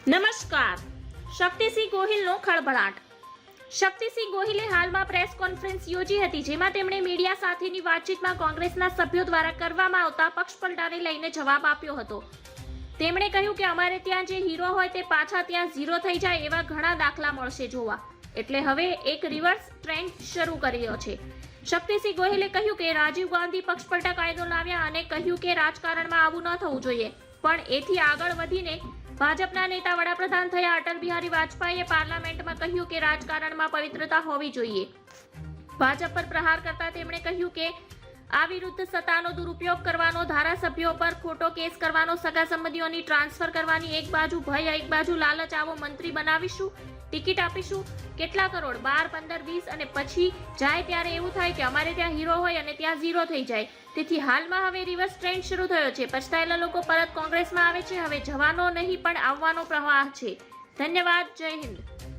નમસ્કાર. શક્તિસિંહ ગોહિલનો ખળભળાટ. શક્તિસિંહ ગોહિલે હાલમાં press conference યોજી હતી, જેમાં તેમણે મીડિયા સાથેની વાતચીતમાં કોંગ્રેસના સભ્યો દ્વારા કરવામાં આવતા પક્ષપલટાને લઈને જવાબ આપ્યો હતો. તેમણે કહ્યું કે અમારે ત્યાં જે હીરો હોય તે પાછા ત્યાં ઝીરો થઈ જાય એવા ઘણા દાખલા મળશે જોવા. એટલે હવે એક રિવર્સ ટ્રેન્ડ શરૂ કર્યો છે. શક્તિસિંહ ગોહિલે કહ્યું કે રાજીવ ગાંધી પક્ષપલટા કાયદો લાવ્યા અને કહ્યું કે રાજકારણમાં આવું ન થવું જોઈએ, પણ એથી આગળ વધીને ભાજપના નેતા વડાપ્રધાન થયા અટલ બિહારી વાજપેયીએ પાર્લામેન્ટમાં કહ્યું કે રાજકારણમાં પવિત્રતા હોવી જોઈએ. ભાજપ પર પ્રહાર કરતા તેમણે કહ્યું કે આ વિરુદ્ધ સત્તાનો દુરુપયોગ કરવાનો, ધારાસભ્યો પર ખોટો કેસ કરવાનો, સગા સંબંધીઓની ટ્રાન્સફર કરવાની, એક બાજુ ભય એક બાજુ લાલચ, આવો મંત્રી બનાવીશું, ટિકિટ આપીશું, કેટલા કરોડ 12, 15, 20 અને પછી જાય ત્યારે એવું થાય કે અમારે ત્યાં હીરો હોય અને ત્યાં ઝીરો થઈ જાય. તેથી હાલમાં હવે રિવર્સ ટ્રેન્ડ શરૂ થયો છે. પછતાયેલા લોકો પરત કોંગ્રેસમાં આવે છે. હવે જવાનો નહીં પણ આવવાનો પ્રવાહ છે. ધન્યવાદ. જય હિન્દ.